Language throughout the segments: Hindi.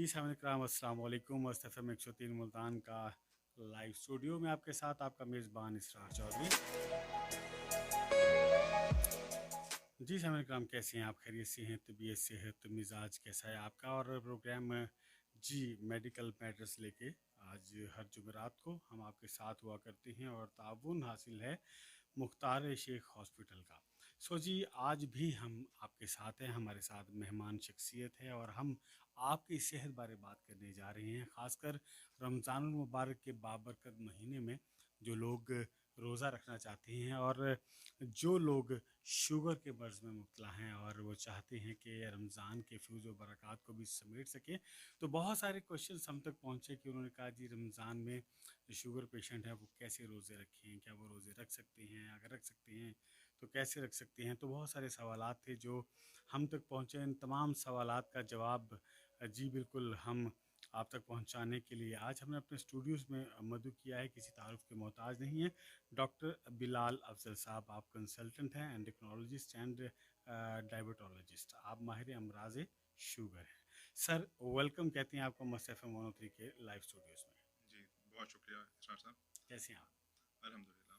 जी सामने कराम अस्सलाम वालेकुम। मस्त एफ एम 103 मुल्तान का लाइव स्टूडियो में आपके साथ आपका मेज़बान इसरार चौधरी। जी सामने कराम, कैसे हैं आप? खैरियत से हैं? तबीयत सेहत मिजाज कैसा है आपका? और प्रोग्राम जी मेडिकल मैटर्स लेके आज हर जुमेरात को हम आपके साथ हुआ करते हैं और ताउन हासिल है मुख्तार शेख हॉस्पिटल का। सो जी आज भी हम आपके साथ हैं, हमारे साथ मेहमान शख्सियत है और हम आपकी सेहत बारे बात करने जा रहे हैं। ख़ासकर रमज़ान मुबारक के बाबरकत महीने में जो लोग रोज़ा रखना चाहते हैं और जो लोग शुगर के मर्ज़ में मुब्तला हैं और वो चाहते हैं कि रमज़ान के फ्यूज़ व बरक़ात को भी समेट सकें, तो बहुत सारे क्वेश्चंस हम तक पहुँचे कि उन्होंने कहा जी रमज़ान में जो शुगर पेशेंट है वो कैसे रोज़े रखें, क्या वो रोज़े रख सकते हैं? अगर रख सकते हैं तो कैसे रख सकते हैं? तो बहुत सारे सवालात थे जो हम तक पहुँचे। इन तमाम सवालात का जवाब जी बिल्कुल हम आप तक पहुंचाने के लिए आज हमने अपने स्टूडियोज़ में मदु किया है। किसी तारुफ के मोहताज नहीं है। डॉक्टर बिलाल अफजल साहब, आप कंसल्टेंट हैं, एंडोक्रिनोलॉजिस्ट एंड डायबिटोलॉजिस्ट, आप माहिर अमराज शुगर हैं। सर वेलकम कहते हैं आपको मस्त एफ एम 103 के लाइव स्टूडियोज़ में। जी, बहुत शुक्रिया इसरार साहब। कैसे हैं आप? अल्हम्दुलिल्लाह।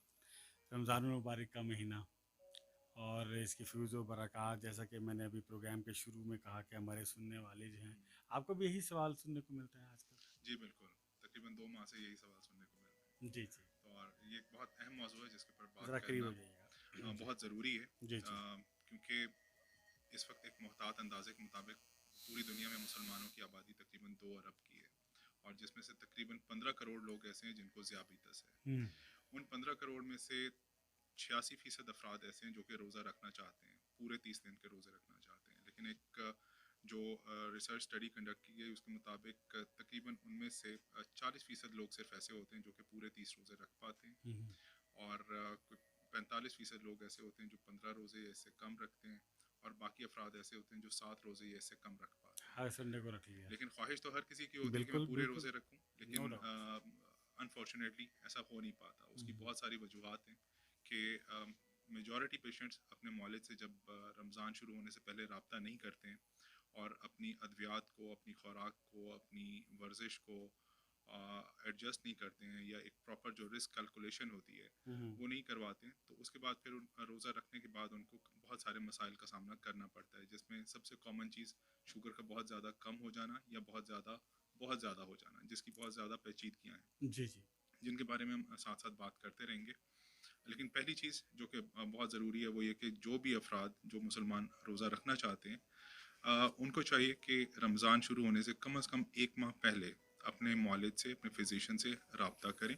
रमज़ान मुबारक का महीना और इसकी फ्यूज़ व बरक़ात, जैसा कि मैंने अभी प्रोग्राम के शुरू में कहा कि हमारे सुनने वाले जो हैं, आपको भी यही सवाल सुनने को मिलता है आजकल? जी, बिल्कुल। तकरीबन 2 माह से यही सवाल सुनने को मिल रहे हैं जी जी, और ये एक बहुत अहम मौज़ू है जिसके ऊपर बात ज़रा करीब करना हो जाइएगा जी। बहुत ज़रूरी है, जी जी। क्योंकि इस वक्त एक मुहतात अंदाजे के मुताबिक पूरी दुनिया में मुसलमानों की आबादी तकरीबन 2 अरब की है और जिसमें से तकरीबन 15 करोड़ लोग ऐसे हैं जिनको ज़ियाबितस है। हम्म। उन 15 करोड़ में से 86% अफराद ऐसे हैं जो कि रोज़ा रखना चाहते हैं, पूरे 30 दिन के रोज़े रखना चाहते हैं, लेकिन एक जो रिसर्च स्टडी कंडक्ट की गई उसके मुताबिक तकरीबन उनमें से 40% लोग सिर्फ ऐसे होते हैं जो कि पूरे 30 रोज़े रख पाते हैं हम्म। और 45% लोग ऐसे होते हैं जो 15 रोज़े या इससे कम रखते हैं और बाकी अफराद ऐसे होते हैं जो 7 रोज़े या इससे कम रख पाते हैं। हर संडे को रख लिया। लेकिन ख्वाहिश तो हर किसी की होती है कि मैं बिल्कुल पूरे बिल्कुल। रोज़े रखूं, नो लेकिन डाउट। अनफॉर्चुनेटली ऐसा हो नहीं पाता। उसकी बहुत सारी वजूहत हैं कि मेजॉरिटी पेशेंट्स अपने मौलिद से जब रमज़ान शुरू होने से पहले रब्ता नहीं करते हैं और अपनी अद्वियात को, अपनी खुराक को, अपनी वर्जिश को एडजस्ट नहीं करते हैं या एक प्रॉपर जो रिस्क कैलकुलेशन होती है वो नहीं करवाते हैं, तो उसके बाद फिर रोज़ा रखने के बाद उनको बहुत सारे मसाइल का सामना करना पड़ता है, जिसमें सबसे कॉमन चीज़ शुगर का बहुत ज़्यादा कम हो जाना या बहुत ज़्यादा हो जाना, जिसकी बहुत ज़्यादा पेचीदगियाँ हैं जी जी। जिनके बारे में हम साथ साथ बात करते रहेंगे। लेकिन पहली चीज़ जो कि बहुत ज़रूरी है वो ये कि जो भी अफराद जो मुसलमान रोज़ा रखना चाहते हैं उनको चाहिए कि रमज़ान शुरू होने से कम 1 माह पहले अपने मौलिद से, अपने फिजिशियन से रब्ता करें,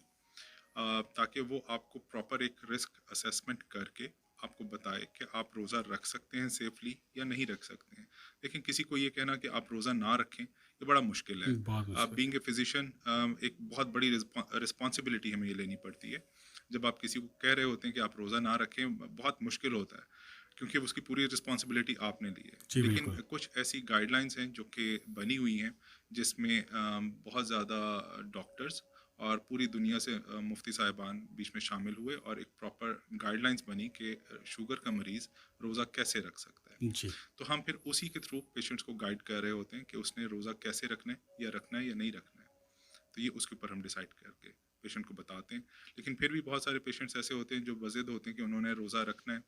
ताकि वो आपको प्रॉपर एक रिस्क असेसमेंट करके आपको बताए कि आप रोज़ा रख सकते हैं सेफली या नहीं रख सकते हैं। लेकिन किसी को ये कहना कि आप रोज़ा ना रखें ये बड़ा मुश्किल है। बहुत मुश्किल। बीइंग ए फिजिशियन एक बहुत बड़ी रिस्पॉन्सिबिलिटी हमें ये लेनी पड़ती है। जब आप किसी को कह रहे होते हैं कि आप रोज़ा ना रखें, बहुत मुश्किल होता है क्योंकि उसकी पूरी रिस्पॉन्सिबिलिटी आपने ली है। जी लेकिन बिल्कुल। कुछ ऐसी गाइडलाइंस हैं जो कि बनी हुई हैं जिसमें बहुत ज़्यादा डॉक्टर्स और पूरी दुनिया से मुफ्ती साहिबान बीच में शामिल हुए और एक प्रॉपर गाइडलाइंस बनी कि शुगर का मरीज़ रोज़ा कैसे रख सकता है। जी। तो हम फिर उसी के थ्रू पेशेंट्स को गाइड कर रहे होते हैं कि उसने रोज़ा कैसे रखना है या नहीं रखना है। तो ये उसके ऊपर हम डिसाइड करके पेशेंट को बताते हैं। लेकिन फिर भी बहुत सारे पेशेंट्स ऐसे होते हैं जो बज़िद होते हैं कि उन्होंने रोज़ा रखना है,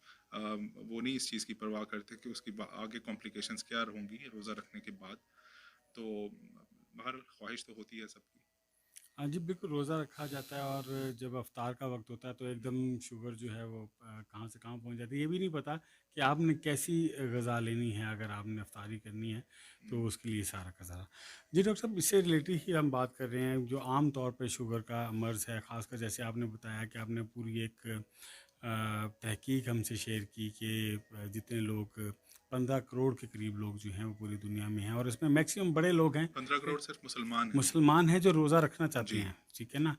वो नहीं इस चीज़ की परवाह करते कि उसकी आगे कॉम्प्लिकेशंस क्या होंगी रोज़ा रखने के बाद। तो बहर ख्वाहिश तो होती है सबकी। हाँ जी बिल्कुल, रोज़ा रखा जाता है और जब अफ्तार का वक्त होता है तो एकदम शुगर जो है वो कहाँ से कहाँ पहुँच जाती है। ये भी नहीं पता कि आपने कैसी ग़िज़ा लेनी है। अगर आपने अफ्तारी करनी है तो उसके लिए सारा का सारा। जी डॉक्टर साहब, इससे रिलेटेड ही हम बात कर रहे हैं। जो आम तौर पे शुगर का मर्ज़ है, ख़ासकर जैसे आपने बताया कि आपने पूरी एक तहकीक हमसे शेयर की कि जितने लोग 15 करोड़ के करीब लोग जो हैं वो पूरी दुनिया में हैं और इसमें मैक्सिमम बड़े लोग हैं। 15 करोड़ सिर्फ मुसलमान हैं। मुसलमान हैं जो रोज़ा रखना चाहते जी। हैं, ठीक है ना?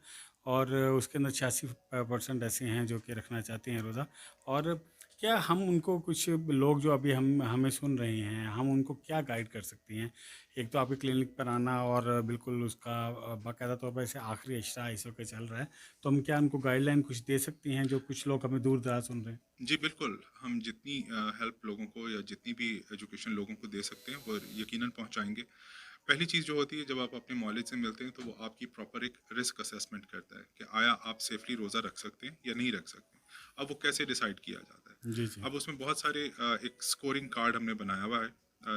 और उसके अंदर 86% ऐसे हैं जो कि रखना चाहते हैं रोज़ा। और क्या हम उनको, कुछ लोग जो अभी हम हमें सुन रहे हैं, हम उनको क्या गाइड कर सकते हैं? एक तो आपके क्लिनिक पर आना और बिल्कुल उसका बाकायदा तौर पर ऐसे आखिरी इशरा इस वक्त चल रहा है, तो हम क्या उनको गाइडलाइन कुछ दे सकती हैं जो कुछ लोग हमें दूर दराज सुन रहे हैं? जी बिल्कुल, हम जितनी हेल्प लोगों को या जितनी भी एजुकेशन लोगों को दे सकते हैं वो यकीनन पहुंचाएंगे। पहली चीज़ जो होती है जब आप अपने मौलिद से मिलते हैं तो वो आपकी प्रॉपर एक रिस्क असेसमेंट करता है कि आया आप सेफली रोज़ा रख सकते हैं या नहीं रख सकते। अब वो कैसे डिसाइड किया जाता है? जी, जी। अब उसमें बहुत सारे एक स्कोरिंग कार्ड हमने बनाया हुआ है,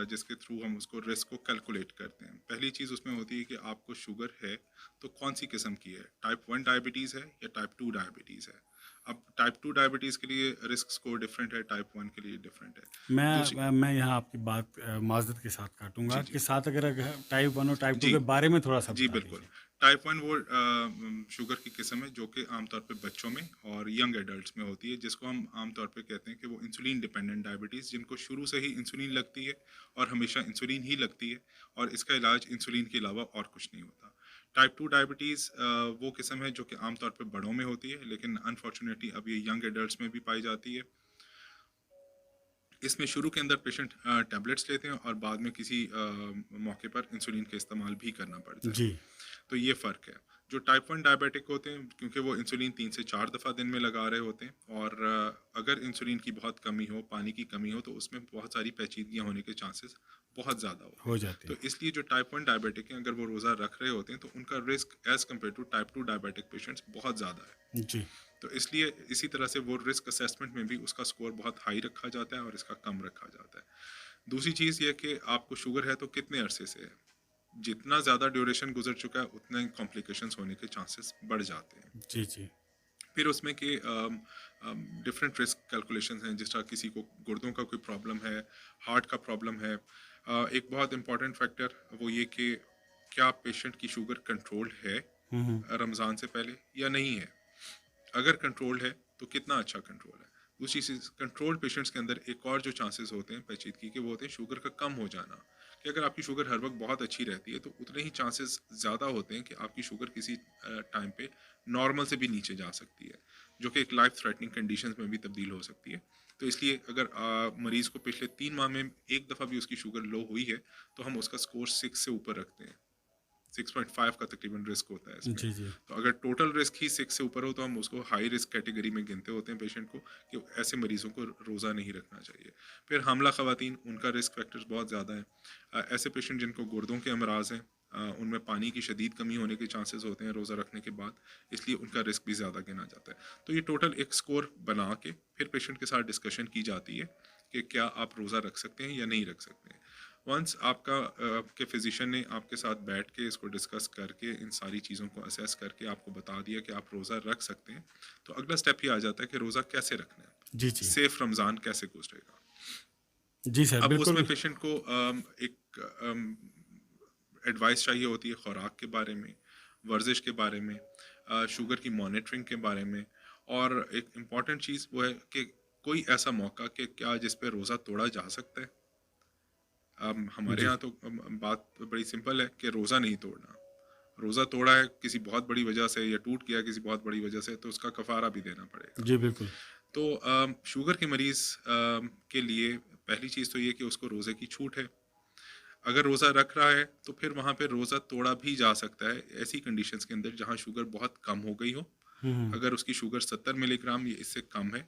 जिसके थ्रू हम उसको रिस्क को कैलकुलेट करते हैं। पहली चीज़ उसमें होती है कि आपको शुगर है तो कौन सी किस्म की है, टाइप 1 डायबिटीज़ है या टाइप 2 डायबिटीज़ है। अब टाइप 2 डायबिटीज़ के लिए रिस्क स्कोर डिफरेंट है, टाइप 1 के लिए डिफरेंट है। मैं दूसरी मैं मैं यहाँ आपकी बात माज़रत के साथ काटूँगा, जी, के जी। साथ अगर टाइप 1 और टाइप 2 जी। के बारे में थोड़ा-सा जी, बता बिल्कुल। दीजिए। टाइप 1 वो शुगर की किस्म है जो कि आमतौर पे बच्चों में और यंग एडल्ट्स में होती है, जिसको हम आमतौर पे कहते हैं कि वो इंसुलिन डिपेंडेंट डायबिटीज़, जिनको शुरू से ही इंसुलिन लगती है और हमेशा इंसुलिन ही लगती है और इसका इलाज इंसुलिन के अलावा और कुछ नहीं होता। टाइप 2 डायबिटीज़ वो किस्म है जो कि आमतौर पे बड़ों में होती है, लेकिन अनफॉर्चुनेटली अब ये यंग एडल्ट्स में भी पाई जाती है। इसमें शुरू के अंदर पेशेंट टैबलेट्स लेते हैं और बाद में किसी मौके पर इंसुलिन का इस्तेमाल भी करना पड़ता है। जी। तो ये फ़र्क है। जो टाइप 1 डायबिटिक होते हैं क्योंकि वो इंसुलिन 3 से 4 दफ़ा दिन में लगा रहे होते हैं और अगर इंसुलिन की बहुत कमी हो, पानी की कमी हो तो उसमें बहुत सारी पेचीदगियाँ होने के चांसेस बहुत ज़्यादा होते हैं। हो जाते तो हैं। इसलिए जो टाइप 1 डायबिटिक हैं अगर वो रोज़ा रख रहे होते हैं तो उनका risk as compare to type 2 diabetic patients बहुत ज़्यादा है। जी। तो इसलिए इसी तरह से वो रिस्क असेसमेंट में भी उसका स्कोर बहुत हाई रखा जाता है और इसका कम रखा जाता है। दूसरी चीज़ ये कि आपको शुगर है तो कितने अरसे से है? जितना ज़्यादा ड्यूरेशन गुजर चुका है उतने कॉम्प्लिकेशंस होने के चांसेस बढ़ जाते हैं। जी, जी। फिर उसमें के डिफरेंट रिस्क कैलकुलेशंस हैं, जिस तरह किसी को गुर्दों का कोई प्रॉब्लम है, हार्ट का प्रॉब्लम है। एक बहुत इंपॉर्टेंट फैक्टर वो ये कि क्या पेशेंट की शुगर कंट्रोल्ड है हुँ, हुँ। रमज़ान से पहले या नहीं है। अगर कंट्रोल्ड है तो कितना अच्छा कंट्रोल है। दूसरी चीज़ कंट्रोल्ड पेशेंट्स के अंदर एक और जो चांसेस होते हैं पेचीदगी के वो होते हैं शुगर का कम हो जाना। कि अगर आपकी शुगर हर वक्त बहुत अच्छी रहती है तो उतने ही चांसेस ज़्यादा होते हैं कि आपकी शुगर किसी टाइम पे नॉर्मल से भी नीचे जा सकती है, जो कि एक लाइफ थ्रेटनिंग कंडीशंस में भी तब्दील हो सकती है। तो इसलिए अगर मरीज़ को पिछले 3 माह में एक दफ़ा भी उसकी शुगर लो हुई है तो हम उसका स्कोर 6 से ऊपर रखते हैं। 6.5 का तकरीबन रिस्क होता है इसमें। जी, जी। तो अगर टोटल रिस्क ही 6 से ऊपर हो तो हम उसको हाई रिस्क कैटेगरी में गिनते होते हैं पेशेंट को कि ऐसे मरीज़ों को रोज़ा नहीं रखना चाहिए। फिर हमला ख़वातीन उनका रिस्क फैक्टर्स बहुत ज़्यादा है। ऐसे पेशेंट जिनको गुर्दों के अमराज़ हैं, उनमें पानी की शदीद कमी होने के चांसेस होते हैं रोज़ा रखने के बाद, इसलिए उनका रिस्क भी ज़्यादा गिना जाता है। तो ये टोटल एक स्कोर बना के फिर पेशेंट के साथ डिस्कशन की जाती है कि क्या आप रोज़ा रख सकते हैं या नहीं रख सकते हैं। वंस आपका के फिजिशियन ने आपके साथ बैठ के इसको डिस्कस करके इन सारी चीज़ों को असेस करके आपको बता दिया कि आप रोज़ा रख सकते हैं, तो अगला स्टेप ये आ जाता है कि रोज़ा कैसे रखना है, जी, जी। सेफ रमज़ान कैसे गुजरेगा। जी सर, अब उसमें बिल्कुल। पेशेंट को एक एडवाइस चाहिए होती है खुराक के बारे में, वर्जिश के बारे में, शुगर की मॉनिटरिंग के बारे में, और एक इम्पॉर्टेंट चीज़ वो है कि कोई ऐसा मौका कि क्या जिस पे रोज़ा तोड़ा जा सकता है। हमारे जी। यहाँ तो बात बड़ी सिंपल है कि रोज़ा नहीं तोड़ना। रोज़ा तोड़ा है किसी बहुत बड़ी वजह से या टूट गया किसी बहुत बड़ी वजह से तो उसका कफ़ारा भी देना पड़ेगा। जी, बिल्कुल। तो शुगर के मरीज़ के लिए पहली चीज़ तो ये कि उसको रोज़े की छूट है। अगर रोज़ा रख रहा है तो फिर वहाँ पे रोज़ा तोड़ा भी जा सकता है ऐसी कंडीशंस के अंदर जहाँ शुगर बहुत कम हो गई हो। हुँ, हुँ। अगर उसकी शुगर 70 मिलीग्राम या इससे कम है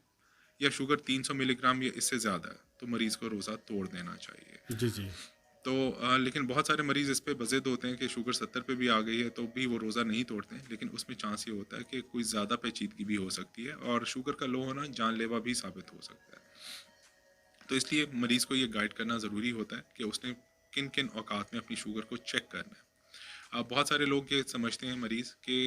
या शुगर 300 मिलीग्राम या इससे ज़्यादा है तो मरीज़ को रोज़ा तोड़ देना चाहिए। जी, जी। तो लेकिन बहुत सारे मरीज़ इस पे बज़िद होते हैं कि शुगर 70 पे भी आ गई है तो भी वो रोज़ा नहीं तोड़ते हैं, लेकिन उसमें चांस ये होता है कि कोई ज़्यादा पेचीदगी भी हो सकती है और शुगर का लो होना जानलेवा भी साबित हो सकता है। तो इसलिए मरीज़ को ये गाइड करना ज़रूरी होता है कि उसने किन किन औकात में अपनी शुगर को चेक करना है। बहुत सारे लोग ये समझते हैं मरीज़ कि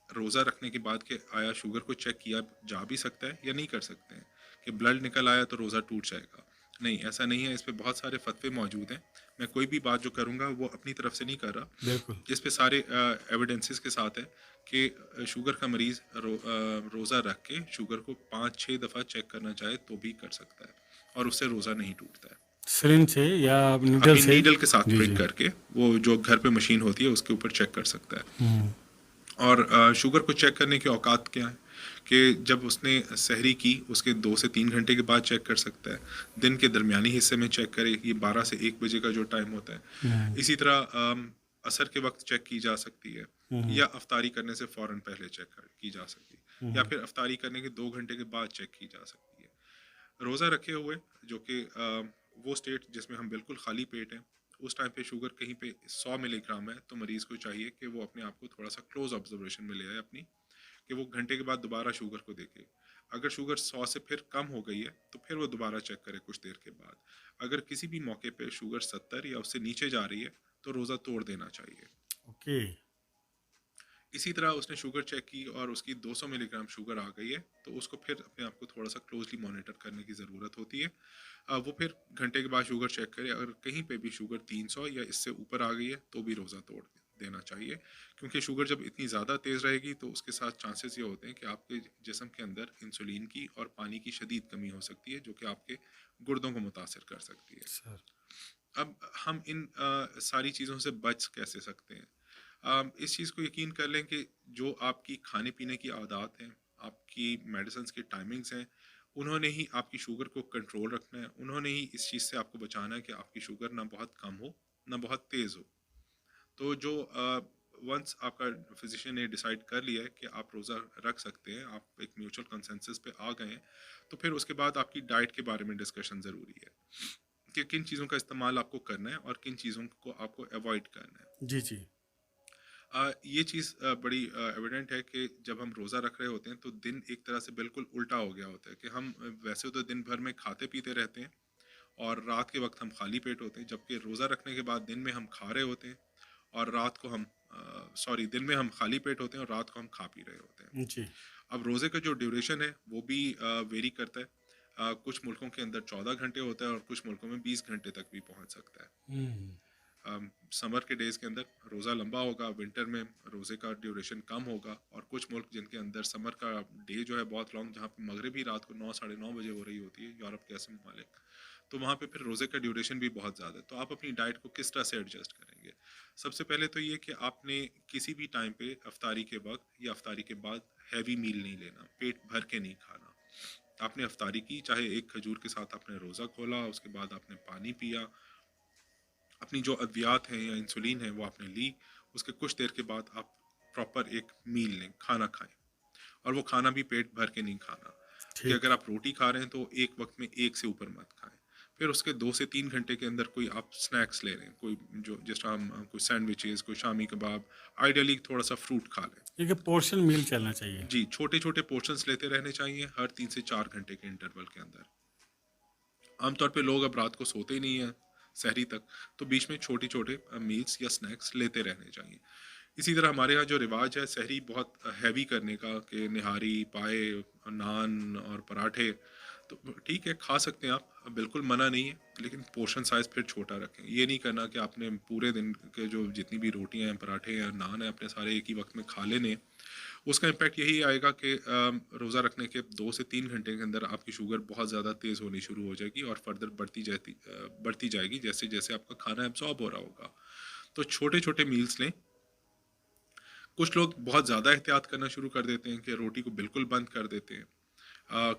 रोज़ा रखने के बाद कि आया शुगर को चेक किया जा भी सकता है या नहीं कर सकते हैं, कि ब्लड निकल आया तो रोज़ा टूट जाएगा। नहीं, ऐसा नहीं है, इस पे बहुत सारे फतवे मौजूद हैं। मैं कोई भी बात जो करूँगा वो अपनी तरफ से नहीं कर रहा, बिल्कुल। इस पे सारे एविडेंसेस के साथ है कि शुगर का मरीज़ रोज़ा रख के शुगर को 5-6 दफ़ा चेक करना चाहे तो भी कर सकता है और उससे रोज़ा नहीं टूटता है। सिरिंज से या नीडल अपनी से? नीडल के साथ जी, प्रिक जी। करके वो जो घर पे मशीन होती है उसके ऊपर चेक कर सकता है। हुँ। और शुगर को चेक करने के औकात क्या है कि जब उसने सहरी की उसके 2 से 3 घंटे के बाद चेक कर सकता है, दिन के दरमियानी हिस्से में चेक करे, ये 12 से 1 बजे का जो टाइम होता है। हुँ, इसी तरह असर के वक्त चेक की जा सकती है हुँ, हुँ, या अफ्तारी करने से फ़ौरन पहले चेक की जा सकती है या हुँ। फिर अफ्तारी करने के 2 घंटे के बाद चेक की जा सकती है। रोज़ा रखे हुए जो कि वो स्टेट जिसमें हम बिल्कुल खाली पेट हैं उस टाइम पे शुगर कहीं पे 100 मिलीग्राम है, तो मरीज़ को चाहिए कि वो अपने आप को थोड़ा सा क्लोज ऑब्जर्वेशन में ले आए अपनी, कि वो घंटे के बाद दोबारा शुगर को देखे। अगर शुगर 100 से फिर कम हो गई है तो फिर वो दोबारा चेक करे कुछ देर के बाद। अगर किसी भी मौके पे शुगर 70 या उससे नीचे जा रही है तो रोज़ा तोड़ देना चाहिए। ओके। इसी तरह उसने शुगर चेक की और उसकी 200 मिलीग्राम शुगर आ गई है, तो उसको फिर अपने आप को थोड़ा सा क्लोजली मॉनिटर करने की ज़रूरत होती है। वो फिर घंटे के बाद शुगर चेक करे, अगर कहीं पे भी शुगर 300 या इससे ऊपर आ गई है तो भी रोज़ा तोड़ देना चाहिए, क्योंकि शुगर जब इतनी ज़्यादा तेज़ रहेगी तो उसके साथ चांसेस ये होते हैं कि आपके जिस्म के अंदर इंसुलिन की और पानी की शदीद कमी हो सकती है, जो कि आपके गुर्दों को मुतासर कर सकती है। सर। अब हम इन सारी चीज़ों से बच कैसे सकते हैं? इस चीज़ को यकीन कर लें कि जो आपकी खाने पीने की आदत हैं, आपकी मेडिसिन्स की टाइमिंग्स हैं, उन्होंने ही आपकी शुगर को कंट्रोल रखना है, उन्होंने ही इस चीज़ से आपको बचाना है कि आपकी शुगर ना बहुत कम हो, ना बहुत तेज़ हो। तो जो वंस आपका फिजिशियन ने डिसाइड कर लिया है कि आप रोज़ा रख सकते हैं, आप एक म्यूचुअल कंसेंसस पे आ गए हैं, तो फिर उसके बाद आपकी डाइट के बारे में डिस्कशन ज़रूरी है कि किन चीज़ों का इस्तेमाल आपको करना है और किन चीज़ों को आपको अवॉइड करना है। जी, जी। ये चीज़ बड़ी एविडेंट है कि जब हम रोज़ा रख रहे होते हैं तो दिन एक तरह से बिल्कुल उल्टा हो गया होता है कि हम वैसे तो दिन भर में खाते पीते रहते हैं और रात के वक्त हम खाली पेट होते हैं, जबकि रोज़ा रखने के बाद दिन में हम खा रहे होते हैं और रात को हम सॉरी, दिन में हम खाली पेट होते हैं और रात को हम खा पी रहे होते हैं। जी। अब रोज़े का जो ड्यूरेशन है वो भी वेरी करता है। कुछ मुल्कों के अंदर 14 घंटे होता है और कुछ मुल्कों में 20 घंटे तक भी पहुंच सकता है। हुँ। समर के डेज़ के अंदर रोज़ा लंबा होगा, विंटर में रोज़े का ड्यूरेशन कम होगा, और कुछ मुल्क जिनके अंदर समर का डे जो है बहुत लॉन्ग, जहाँ पे मगरिब भी रात को 9 साढ़े 9 बजे हो रही होती है, यूरोप के ऐसे ममालिक, तो वहाँ पे फिर रोज़े का ड्यूरेशन भी बहुत ज़्यादा है। तो आप अपनी डाइट को किस तरह से एडजस्ट करेंगे? सबसे पहले तो ये कि आपने किसी भी टाइम पे अफ्तारी के वक्त या अफ्तारी के बाद हैवी मील नहीं लेना, पेट भर के नहीं खाना। आपने अफ्तारी की, चाहे एक खजूर के साथ आपने रोज़ा खोला, उसके बाद आपने पानी पिया, अपनी जो अद्वियात हैं या इंसुलिन है वो आपने ली, उसके कुछ देर के बाद आप प्रॉपर एक मील लें, खाना खाएं, और वो खाना भी पेट भर के नहीं खाना, कि ठीक। अगर आप रोटी खा रहे हैं तो एक वक्त में एक से ऊपर मत खाएं। फिर उसके 2 से 3 घंटे के अंदर कोई आप स्नैक्स ले लें, कोई जो जिस तरह हम कोई सैंडविचेस, कोई शामी कबाब, आइडियली थोड़ा सा फ्रूट खा लें। एक पोर्शन मील चलना चाहिए। जी, छोटे छोटे पोर्शंस लेते रहने चाहिए हर 3 से 4 घंटे के इंटरवल के अंदर। आमतौर पे लोग अब रात को सोते ही नहीं हैं सहरी तक, तो बीच में छोटे छोटे मील्स या स्नैक्स लेते रहने चाहिए। इसी तरह हमारे यहाँ जो रिवाज है सहरी बहुत हैवी करने का, कि निहारी, पाए, नान और पराठे, तो ठीक है खा सकते हैं आप, बिल्कुल मना नहीं है, लेकिन पोर्शन साइज फिर छोटा रखें। ये नहीं करना कि आपने पूरे दिन के जो जितनी भी रोटियां हैं, पराठे हैं, नान हैं, अपने सारे एक ही वक्त में खा लेने। उसका इम्पैक्ट यही आएगा कि रोज़ा रखने के 2 से 3 घंटे के अंदर आपकी शुगर बहुत ज़्यादा तेज़ होनी शुरू हो जाएगी और फर्दर बढ़ती जाएगी जैसे जैसे आपका खाना एब्जॉर्ब हो रहा होगा। तो छोटे छोटे मील्स लें। कुछ लोग बहुत ज़्यादा एहतियात करना शुरू कर देते हैं कि रोटी को बिल्कुल बंद कर देते हैं,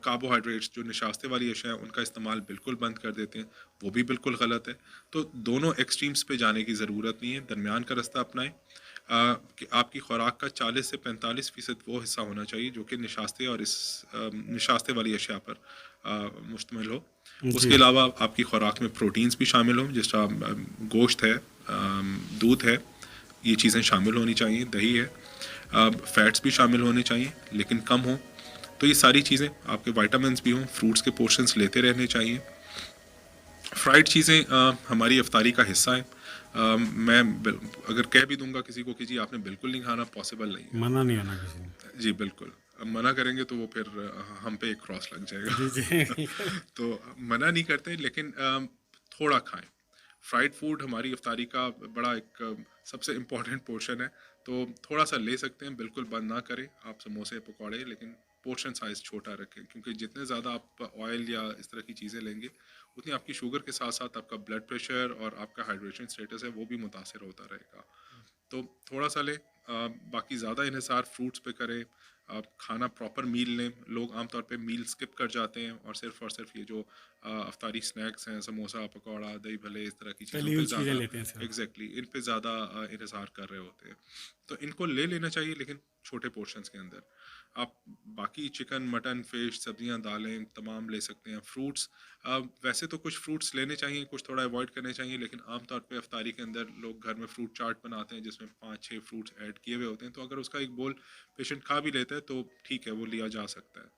कार्बोहाइड्रेट्स जो निशास्ते वाली अशिया हैं उनका इस्तेमाल बिल्कुल बंद कर देते हैं, वो भी बिल्कुल गलत है। तो दोनों एक्सट्रीम्स पे जाने की ज़रूरत नहीं है, दरमियान का रास्ता अपनाएं। कि आपकी खुराक का 40 से 45% वो हिस्सा होना चाहिए जो कि निशास्ते और इस निशास्ते वाली अशिया पर मुश्तमिल हो। उसके जी। अलावा आपकी खुराक में प्रोटीन्स भी शामिल हों, जिस तरह गोश्त है, दूध है, ये चीज़ें शामिल होनी चाहिए, दही है, फैट्स भी शामिल होने चाहिए लेकिन कम हो। तो ये सारी चीज़ें, आपके विटामिन्स भी हों, फ्रूट्स के पोर्शंस लेते रहने चाहिए। फ्राइड चीज़ें हमारी अफ्तारी का हिस्सा है। अगर कह भी दूंगा किसी को कि जी आपने बिल्कुल नहीं खाना, पॉसिबल नहीं है। मना नहीं होना किसी ने। जी बिल्कुल, अब मना करेंगे तो वो फिर हम पे एक क्रॉस लग जी, जाएगा। जी। तो मना नहीं करते, लेकिन थोड़ा खाएं। फ्राइड फूड हमारी इफ्तारी का बड़ा एक सबसे इम्पोर्टेंट पोर्शन है, तो थोड़ा सा ले सकते हैं, बिल्कुल बंद ना करें आप समोसे पकौड़े, लेकिन पोर्शन साइज़ छोटा रखें, क्योंकि जितने ज़्यादा आप ऑयल या इस तरह की चीज़ें लेंगे उतनी आपकी शुगर के साथ साथ आपका ब्लड प्रेशर और आपका हाइड्रेशन स्टेटस है वो भी मुतासर होता रहेगा। तो थोड़ा सा लें, बाकी ज़्यादा इन्हिसार फ्रूट्स पे करें, आप खाना प्रॉपर मील लें। लोग आमतौर पे मील स्किप कर जाते हैं और सिर्फ ये जो अफ्तारी स्नैक्स हैं, समोसा, पकौड़ा, दही भले, इस तरह की चीज़ों तली पे हुई चीज़ें ज़्यादा लेते हैं सिर्फ। एग्जैक्टली इन पे ज़्यादा इन्हिसार कर रहे होते हैं। तो इनको ले लेना चाहिए, लेकिन छोटे पोर्शंस के अंदर। आप बाकी चिकन, मटन, फिश, सब्जियां, दालें तमाम ले सकते हैं। फ्रूट्स, वैसे तो कुछ फ्रूट्स लेने चाहिए, कुछ थोड़ा अवॉइड करने चाहिए, लेकिन आमतौर पे इफ्तारी के अंदर लोग घर में फ्रूट चाट बनाते हैं जिसमें 5-6 फ्रूट्स ऐड किए हुए होते हैं, तो अगर उसका एक बोल पेशेंट खा भी लेता है तो ठीक है, वो लिया जा सकता है,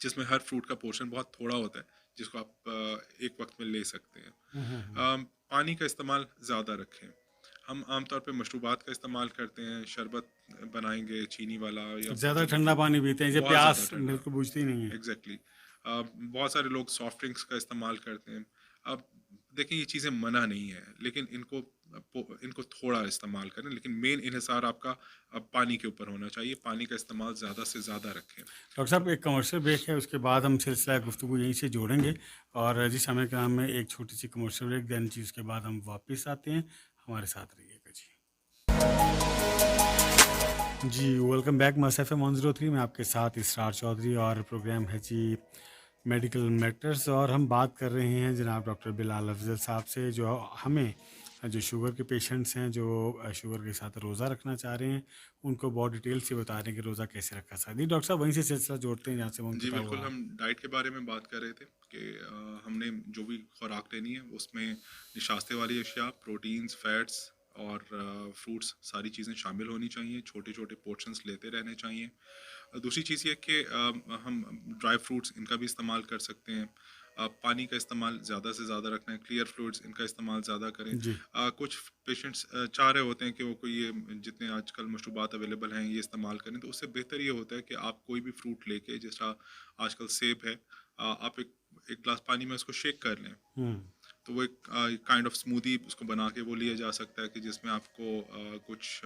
जिसमें हर फ्रूट का पोर्शन बहुत थोड़ा होता है, जिसको आप एक वक्त में ले सकते हैं। हम्म। पानी का इस्तेमाल ज़्यादा रखें। हम आमतौर पे मशरूबात का इस्तेमाल करते हैं, शरबत बनाएंगे चीनी वाला या ज़्यादा जो ठंडा पानी पीते हैं, जैसे बहुत ज़्यादा प्यास ठंडा। बिल्कुल बुझती नहीं है। एग्जैक्टली बहुत सारे लोग सॉफ्ट ड्रिंक्स का इस्तेमाल करते हैं। अब देखिए, ये चीज़ें मना नहीं है, लेकिन इनको थोड़ा इस्तेमाल करें, लेकिन मेन इन्हिसार आपका पानी के ऊपर होना चाहिए। पानी का इस्तेमाल ज़्यादा से ज़्यादा रखें। डॉक्टर साहब, एक कमर्शियल ब्रेक है, उसके बाद हम सिलसिला गुफ्तगू यहीं से जोड़ेंगे। और जिस समय के नाम में एक छोटी सी कमर्शियल ब्रेक, देन जी उसके बाद हम वापस आते हैं। हमारे साथ रहिएगा जी। जी वेलकम बैक मस एफ एम 103 में आपके साथ इसरार चौधरी, और प्रोग्राम है जी मेडिकल मैटर्स। और हम बात कर रहे हैं जनाब डॉक्टर बिलाल अफजल साहब से, जो हमें जो शुगर के पेशेंट्स हैं, जो शुगर के साथ रोज़ा रखना चाह रहे हैं, उनको बहुत डिटेल से बता रहे हैं कि रोज़ा कैसे रखा सकते हैं। डॉक्टर साहब, वहीं से सिलसिला जोड़ते हैं जहाँ से जी मुनक़ता बिल्कुल, हुआ। हम डाइट के बारे में बात कर रहे थे कि हमने जो भी खुराक लेनी है उसमें निशास्ते वाली अशिया, प्रोटीन्स, फैट्स और फ्रूट्स, सारी चीज़ें शामिल होनी चाहिए। छोटे छोटे पोर्शंस लेते रहने चाहिए। दूसरी चीज़ ये कि हम ड्राई फ्रूट्स इनका भी इस्तेमाल कर सकते हैं। पानी का इस्तेमाल ज़्यादा से ज़्यादा रखना है। क्लियर फ्लूइड्स इनका इस्तेमाल ज़्यादा करें। जी कुछ पेशेंट्स चाह रहे होते हैं कि वो कोई ये जितने आजकल मशरूबात अवेलेबल हैं ये इस्तेमाल करें, तो उससे बेहतर ये होता है कि आप कोई भी फ्रूट लेके, जैसा आजकल सेब है, आप एक गिलास पानी में उसको शेक कर लें, हम्म। तो वो एक काइंड ऑफ स्मूदी उसको बना के वो लिया जा सकता है, कि जिसमें आपको कुछ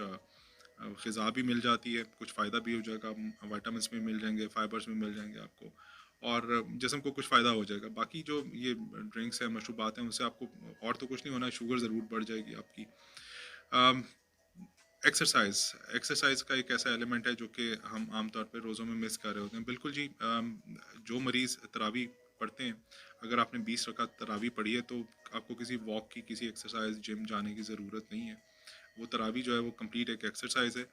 ग़िज़ा भी मिल जाती है, कुछ फ़ायदा भी हो जाएगा, विटामिन्स भी मिल जाएंगे, फाइबर्स भी मिल जाएंगे आपको, और जिस्म को कुछ फ़ायदा हो जाएगा। बाकी जो ये ड्रिंक्स हैं, मशरूबात हैं, उनसे आपको और तो कुछ नहीं होना है, शुगर ज़रूर बढ़ जाएगी आपकी। एक्सरसाइज एक्सरसाइज का एक ऐसा एलिमेंट है जो कि हम आमतौर पर रोज़ों में मिस कर रहे होते हैं। बिल्कुल जी, जो मरीज़ तरावी पढ़ते हैं, अगर आपने 20 रकात तरावी पढ़ी है तो आपको किसी वॉक की, किसी एक्सरसाइज, जिम जाने की ज़रूरत नहीं है। वो तरावी जो है वो कंप्लीट एक एक्सरसाइज है।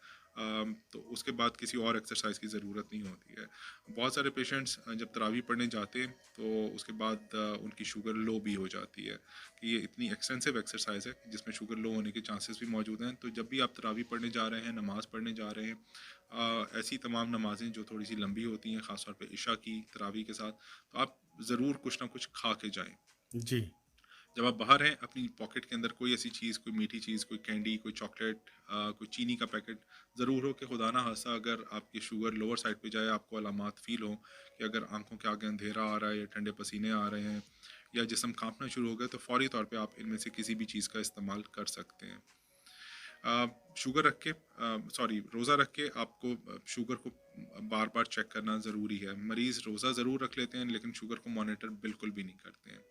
तो उसके बाद किसी और एक्सरसाइज की ज़रूरत नहीं होती है। बहुत सारे पेशेंट्स जब तरावी पढ़ने जाते हैं तो उसके बाद उनकी शुगर लो भी हो जाती है, कि ये इतनी एक्सटेंसिव एक्सरसाइज है जिसमें शुगर लो होने के चांसेस भी मौजूद हैं। तो जब भी आप तरावी पढ़ने जा रहे हैं, नमाज़ पढ़ने जा रहे हैं, ऐसी तमाम नमाज़ें जो थोड़ी सी लंबी होती हैं, ख़ासतौर पे इशा की तरावी के साथ, तो आप ज़रूर कुछ ना कुछ खा के जाएं। जी जब आप बाहर हैं, अपनी पॉकेट के अंदर कोई ऐसी चीज़, कोई मीठी चीज़, कोई कैंडी, कोई चॉकलेट, कोई चीनी का पैकेट ज़रूर हो, कि खुदा ना खास्ता अगर आपकी शुगर लोअर साइड पे जाए, आपको अलामात फ़ील हो कि अगर आंखों के आगे अंधेरा आ रहा है, या ठंडे पसीने आ रहे हैं, या जिस्म कांपना शुरू हो गया, तो फौरी तौर पे आप इनमें से किसी भी चीज़ का इस्तेमाल कर सकते हैं। शुगर रख के, सॉरी, रोज़ा रख के आपको शुगर को बार बार चेक करना ज़रूरी है। मरीज़ रोज़ा ज़रूर रख लेते हैं, लेकिन शुगर को मॉनिटर बिल्कुल भी नहीं करते हैं।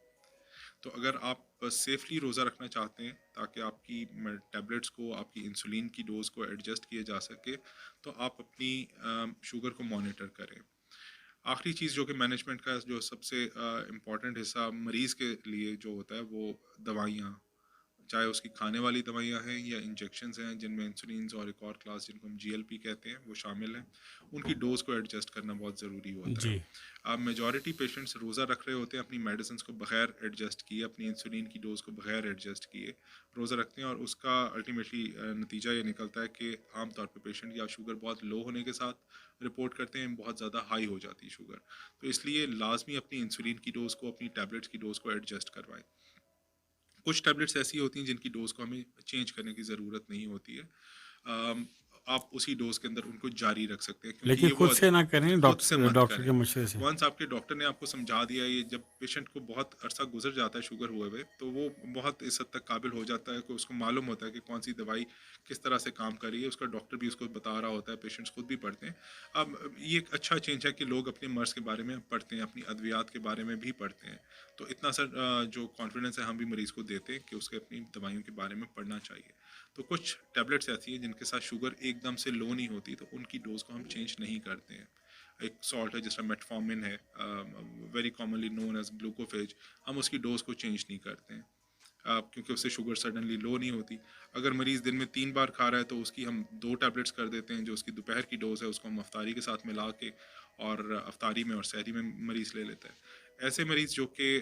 तो अगर आप सेफली रोज़ा रखना चाहते हैं, ताकि आपकी टैबलेट्स को, आपकी इंसुलिन की डोज को एडजस्ट किया जा सके, तो आप अपनी शुगर को मॉनिटर करें। आखिरी चीज़ जो कि मैनेजमेंट का जो सबसे इम्पॉर्टेंट हिस्सा मरीज़ के लिए जो होता है, वो दवाइयाँ, चाहे उसकी खाने वाली दवाइयाँ हैं या इंजेक्शंस हैं, जिनमें इंसुलिन और एक और क्लास जिनको हम जीएलपी कहते हैं वो शामिल हैं, उनकी डोज को एडजस्ट करना बहुत ज़रूरी होता है। जी अब मेजॉरिटी पेशेंट्स रोज़ा रख रहे होते हैं अपनी मेडिसिन को बगैर एडजस्ट किए, अपनी इंसुलिन की डोज को बगैर एडजस्ट किए रोज़ा रखते हैं, और उसका अल्टीमेटली नतीजा ये निकलता है कि आमतौर पर पेशेंट या शुगर बहुत लो होने के साथ रिपोर्ट करते हैं, बहुत ज़्यादा हाई हो जाती है शुगर। तो इसलिए लाजमी अपनी इंसुलिन की डोज़ को, अपनी टैबलेट्स की डोज़ को एडजस्ट करवाएं। कुछ टैबलेट्स ऐसी होती हैं जिनकी डोज को हमें चेंज करने की ज़रूरत नहीं होती है। अम, आप उसी डोज के अंदर उनको जारी रख सकते हैं, क्योंकि लेकिन ये खुद वो से ना करें, खुद से डॉक्टर मत डॉक्टर करें। के मशवरे से। वंस आपके डॉक्टर ने आपको समझा दिया, ये जब पेशेंट को बहुत अरसा गुजर जाता है शुगर हुए हुए, तो वो बहुत इस हद तक काबिल हो जाता है कि उसको मालूम होता है कि कौन सी दवाई किस तरह से काम कर रही है। उसका डॉक्टर भी उसको बता रहा होता है, पेशेंट्स खुद भी पढ़ते हैं। अब ये एक अच्छा चेंज है कि लोग अपने मर्ज के बारे में पढ़ते हैं, अपनी अद्वियात के बारे में भी पढ़ते हैं। तो इतना सा जो कॉन्फिडेंस है हम भी मरीज़ को देते हैं कि उसके अपनी दवाइयों के बारे में पढ़ना चाहिए। तो कुछ टैबलेट्स ऐसी हैं जिनके साथ शुगर एकदम से लो नहीं होती, तो उनकी डोज को हम चेंज नहीं करते हैं। एक सॉल्ट है जिसका मेटफॉर्मिन है, very commonly known as Glucophage, हम उसकी डोज को चेंज नहीं करते हैं। क्योंकि उससे शुगर सडनली लो नहीं होती। अगर मरीज़ दिन में 3 बार खा रहा है तो उसकी हम 2 टैबलेट्स कर देते हैं, जो उसकी दोपहर की डोज़ है उसको हम अफ्तारी के साथ मिला के और अफ्तारी में और सहरी में मरीज़ ले लेता है। ऐसे मरीज़ जो कि